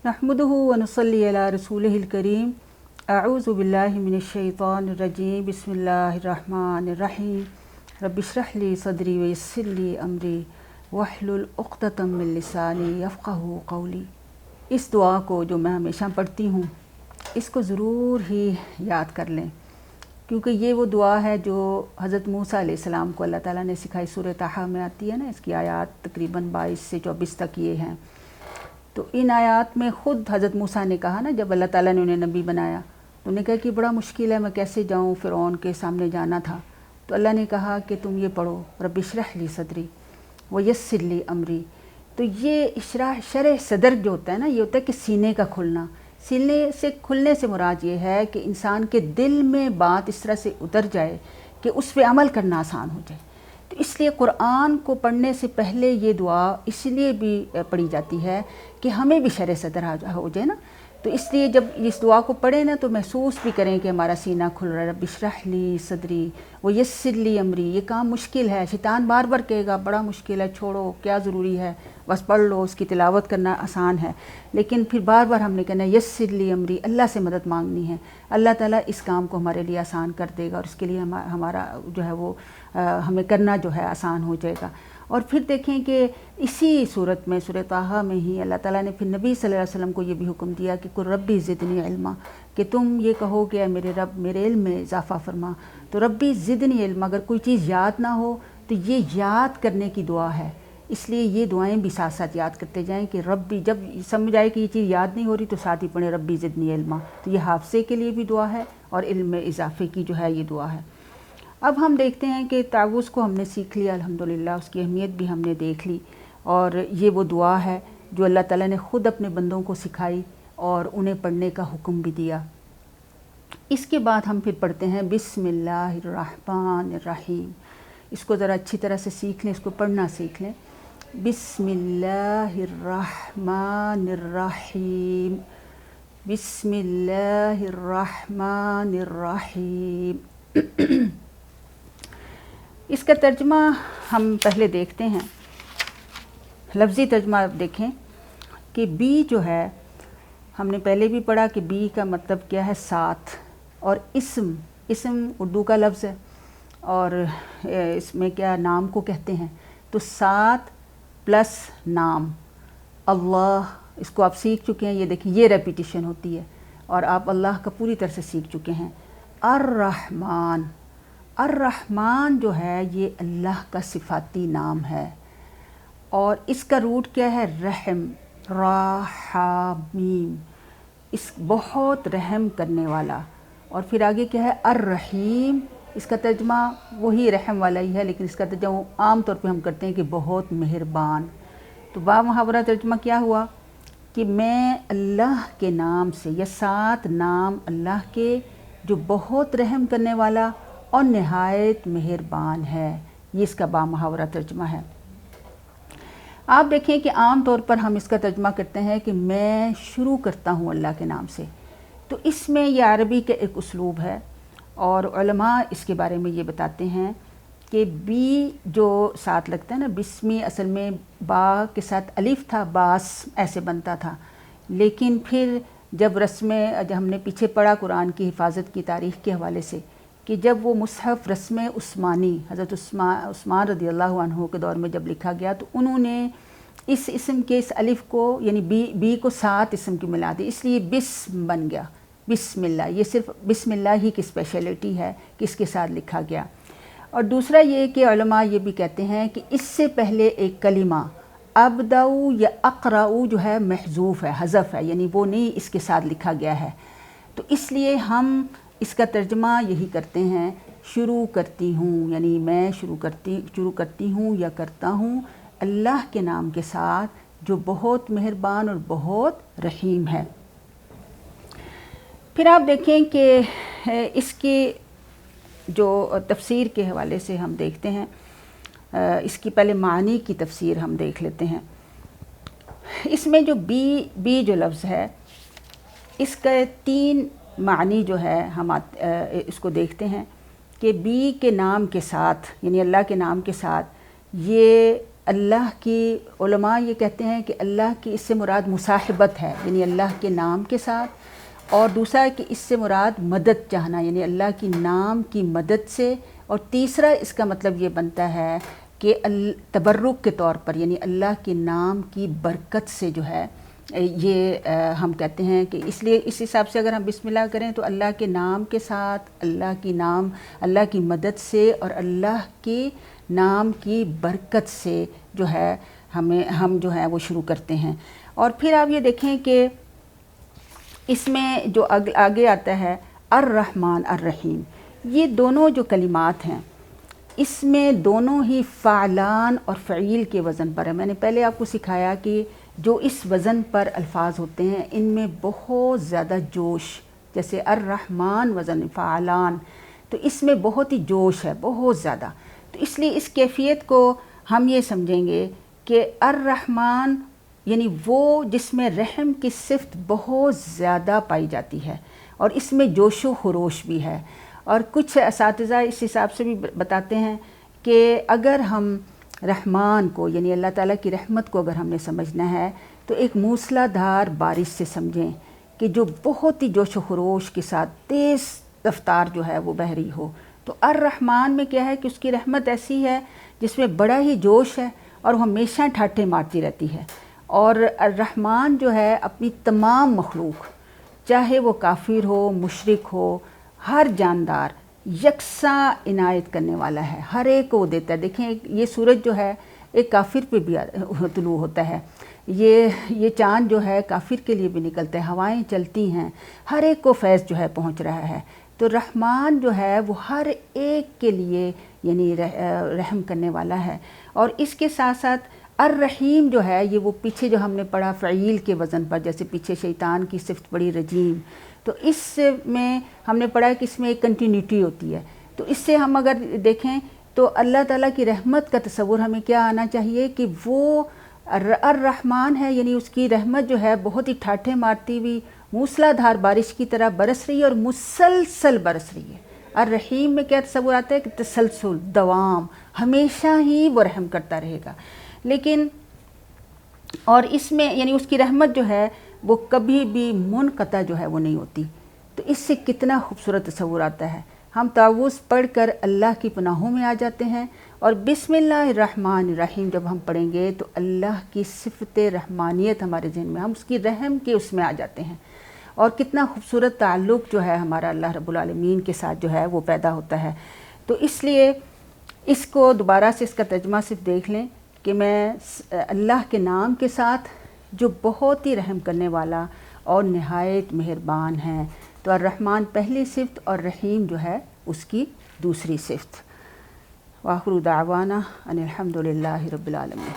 नहमदुहु व नुसल्ली अला रसूलिहिल करीम। अऊज़ु बिल्लाहि मिनश शैतानिर रजीम। बिस्मिल्लाहिर्रहमानिर्रहीम। रब्बिश्रह ली सदरी व यस्सिर ली अमरी वहलुल उक़दतम मिन लिसानी यफ़क़हू क़ौली। इस दुआ को जो मैं हमेशा पढ़ती हूँ, इसको ज़रूर ही याद कर लें, क्योंकि ये वो दुआ है जो हज़रत मूसा अलैहिस्सलाम को अल्लाह ताला ने सिखाई। सूरह ताहा में आती है ना, इसकी आयत तकरीबन 22 से 24 तक ये हैं। तो इन आयत में ख़ुद हज़रत मूसा ने कहा ना, जब अल्लाह ताला ने उन्हें नबी बनाया तो उन्हें कहा कि बड़ा मुश्किल है, मैं कैसे जाऊँ, फ़िरौन के सामने जाना था। तो अल्लाह ने कहा कि तुम ये पढ़ो, रब्बिश्रह ली सदरी व यस्सिर ली अमरी। तो ये इशराह शरह सदर जो होता है ना, ये होता है कि सीने का खुलना। सीने से खुलने से मुराद ये है कि इंसान के दिल में बात इस तरह से उतर जाए कि उस पर अमल करना आसान हो जाए। तो इसलिए कुरान को पढ़ने से पहले ये दुआ इसलिए भी पढ़ी जाती है कि हमें भी शरह सदर हो जाए ना। तो इसलिए जब इस दुआ को पढ़ें ना, तो महसूस भी करें कि हमारा सीना खुल रहा है। रब्बिश्रह ली सदरी व यस्सिर ली अमरी। ये काम मुश्किल है, शैतान बार बार कहेगा बड़ा मुश्किल है, छोड़ो, क्या ज़रूरी है, बस पढ़ लो, उसकी तिलावत करना आसान है। लेकिन फिर बार बार हमने कहना यस्सिर ली अमरी, अल्लाह से मदद मांगनी है। अल्लाह ताला इस काम को हमारे लिए आसान कर देगा और इसके लिए हमारा जो है वो हमें करना जो है आसान हो जाएगा। और फिर देखें कि इसी सूरत में, सूरह ताहा में ही अल्लाह ताला ने फिर नबी सल्लल्लाहु अलैहि वसल्लम को ये भी हुक्म दिया कि कुल रब्बी ज़िदनी इल्मा, कि तुम ये कहो कि मेरे रब मेरे इल्म में इजाफ़ा फरमा। तो रब्बी ज़िदनी इल्मा, अगर कोई चीज़ याद ना हो तो ये याद करने की दुआ है। इसलिए ये दुआएं भी साथ साथ याद करते जाएं कि रब्बी, जब समझ आए कि ये चीज़ याद नहीं हो रही तो साथ ही पढ़ें रब्बी ज़िदनी इल्मा। तो ये हाफ़ज़े के लिए भी दुआ है और इल्म में इजाफ़े की जो है ये दुआ है। अब हम देखते हैं कि तावुज़ को हमने सीख लिया अल्हम्दुलिल्लाह, उसकी अहमियत भी हमने देख ली। और ये वो दुआ है जो अल्लाह ताला ने ख़ुद अपने बंदों को सिखाई और उन्हें पढ़ने का हुक्म भी दिया। इसके बाद हम फिर पढ़ते हैं बिस्मिल्लाहिर्रहमानिर्रहीम। इसको ज़रा अच्छी तरह से सीख लें, इसको पढ़ना सीख लें। बिस्मिल्लाहिर्रहमानिर्रहीम, बिस्मिल्लाहिर्रहमानिर्रहीम। इसका तर्जमा हम पहले देखते हैं। लफ्ज़ी तर्जमा देखें कि बी जो है, हमने पहले भी पढ़ा कि बी का मतलब क्या है, साथ। और इस्म उर्दू का लफ्ज़ है और इसमें क्या नाम को कहते हैं। तो साथ प्लस नाम, अल्लाह, इसको आप सीख चुके हैं। ये देखिए, ये रेपिटिशन होती है और आप अल्लाह का पूरी तरह से सीख चुके हैं। अर्रहमान, अर्रहमान जो है ये अल्लाह का सिफाती नाम है और इसका रूट क्या है, रहम, राहामीम, इस बहुत रहम करने वाला। और फिर आगे क्या है, अर्रहीम, इसका तर्जमा वही रहम वाला ही है, लेकिन इसका तर्जमा आम तौर पे हम करते हैं कि बहुत मेहरबान। तो बा मुहावरा तर्जमा क्या हुआ कि मैं अल्लाह के नाम से, या सात नाम अल्लाह के जो बहुत रहम करने वाला और नहायत मेहरबान है। ये इसका बा मुहावरा तर्जमा है। आप देखें कि आम तौर पर हम इसका तर्जमा करते हैं कि मैं शुरू करता हूँ अल्लाह के नाम से। तो इसमें यह अरबी का एक उसलूब है और उलमा इसके बारे में ये बताते हैं कि बी जो साथ लगता है ना, बिस्मी, असल में बा के साथ अलिफ था, बास ऐसे बनता था। लेकिन फिर जब जब हमने पीछे पढ़ा कुरान की हिफाजत की तारीख़ के हवाले से, कि जब वो मुसहफ़ रस्म उस्मानी हज़रत उस्मान रज़ी अल्लाहु अन्हु के दौर में जब लिखा गया, तो उन्होंने इस इस्म के इस अलिफ़ को, यानी बी को सात इस्म की मिला दी, इसलिए बिस्म बन गया, बिस्मिल्लाह। ये सिर्फ बिस्मिल्लाह ही की स्पेशलिटी है कि इसके साथ लिखा गया। और दूसरा ये कि उलमा ये भी कहते हैं कि इससे पहले एक कलिमा अबदाऊ या अक़राऊ जो है महज़ूफ़ है, हज़फ़ है, यानी वो नहीं इसके साथ लिखा गया है। तो इसलिए हम इसका तर्जमा यही करते हैं, शुरू करती हूँ, यानी मैं शुरू करती हूँ या करता हूँ अल्लाह के नाम के साथ जो बहुत मेहरबान और बहुत रहीम है। फिर आप देखें कि इसकी जो तफसीर के हवाले से हम देखते हैं, इसकी पहले मानी की तफसीर हम देख लेते हैं। इसमें जो बी जो लफ्ज़ है, इसका तीन मानी जो है हम इसको देखते हैं कि बी के नाम के साथ, यानी अल्लाह के नाम के साथ, ये اللہ کی علماء یہ کہتے ہیں کہ اللہ کی اس سے مراد مصاحبت ہے، یعنی اللہ کے نام کے ساتھ، اور دوسرا ہے کہ اس سے مراد مدد چاہنا، یعنی اللہ کی نام کی مدد سے، اور تیسرا اس کا مطلب یہ بنتا ہے کہ تبرک کے طور پر، یعنی اللہ کے نام کی برکت سے جو ہے یہ ہم کہتے ہیں کہ اس لیے اس حساب سے اگر ہم بسم اللہ کریں تو اللہ کے نام کے ساتھ، اللہ کی مدد سے اور اللہ کے نام کی برکت سے جو ہے ہم جو ہے وہ شروع کرتے ہیں۔ اور پھر آپ یہ دیکھیں کہ اس میں جو آگے آتا ہے الرحمن الرحیم، یہ دونوں جو کلمات ہیں اس میں دونوں ہی فعلان اور فعیل کے وزن پر ہے۔ میں نے پہلے آپ کو سکھایا کہ جو اس وزن پر الفاظ ہوتے ہیں ان میں بہت زیادہ جوش، جیسے الرحمن وزن فعلان، تو اس میں بہت ہی جوش ہے، بہت زیادہ۔ تو اس لیے اس کیفیت کو ہم یہ سمجھیں گے کہ الرحمن یعنی وہ جس میں رحم کی صفت بہت زیادہ پائی جاتی ہے، اور اس میں جوش و خروش بھی ہے۔ اور کچھ اساتذہ اس حساب سے بھی بتاتے ہیں کہ اگر ہم رحمان کو یعنی اللہ تعالیٰ کی رحمت کو اگر ہم نے سمجھنا ہے تو ایک موسلا دھار بارش سے سمجھیں کہ جو بہت ہی جوش و خروش کے ساتھ تیز رفتار جو ہے وہ بہہ رہی ہو۔ تو الرحمن میں کیا ہے کہ اس کی رحمت ایسی ہے جس میں بڑا ہی جوش ہے اور وہ ہمیشہ ٹھاٹھے مارتی رہتی ہے۔ اور الرحمن جو ہے اپنی تمام مخلوق، چاہے وہ کافر ہو، مشرک ہو، ہر جاندار، یکساں عنایت کرنے والا ہے، ہر ایک کو دیتا ہے۔ دیکھیں یہ سورج جو ہے ایک کافر پہ بھی طلوع ہوتا ہے، یہ چاند جو ہے کافر کے لیے بھی نکلتا ہے، ہوائیں چلتی ہیں، ہر ایک کو فیض جو ہے پہنچ رہا ہے۔ تو رحمان جو ہے وہ ہر ایک کے لیے یعنی رحم کرنے والا ہے۔ اور اس کے ساتھ ساتھ الرحیم جو ہے یہ وہ پیچھے جو ہم نے پڑھا فعیل کے وزن پر، جیسے پیچھے شیطان کی صفت پڑھی رجیم، تو اس میں ہم نے پڑھا کہ اس میں ایک کنٹینیوٹی ہوتی ہے۔ تو اس سے ہم اگر دیکھیں تو اللہ تعالیٰ کی رحمت کا تصور ہمیں کیا آنا چاہیے کہ وہ الرحمن ہے، یعنی اس کی رحمت جو ہے بہت ہی ٹھاٹھے مارتی ہوئی موسلا دھار بارش کی طرح برس رہی ہے اور مسلسل برس رہی ہے۔ الرحیم میں کیا تصور آتا ہے کہ تسلسل، دوام، ہمیشہ ہی وہ رحم کرتا رہے گا۔ لیکن اور اس میں یعنی اس کی رحمت جو ہے وہ کبھی بھی منقطع جو ہے وہ نہیں ہوتی۔ تو اس سے کتنا خوبصورت تصور آتا ہے۔ ہم تعوذ پڑھ کر اللہ کی پناہوں میں آ جاتے ہیں، اور بسم اللہ الرحمن الرحیم جب ہم پڑھیں گے تو اللہ کی صفت رحمانیت ہمارے ذہن میں، ہم اس کی رحم کے اس میں آ جاتے ہیں، اور کتنا خوبصورت تعلق جو ہے ہمارا اللہ رب العالمین کے ساتھ جو ہے وہ پیدا ہوتا ہے۔ تو اس لیے اس کو دوبارہ سے اس کا ترجمہ صرف دیکھ لیں کہ میں اللہ کے نام کے ساتھ جو بہت ہی رحم کرنے والا اور نہایت مہربان ہے۔ تو الرحمن پہلی صفت اور رحیم جو ہے اس کی دوسری صفت۔ وآخر دعوانا ان الحمد للہ رب العالمین۔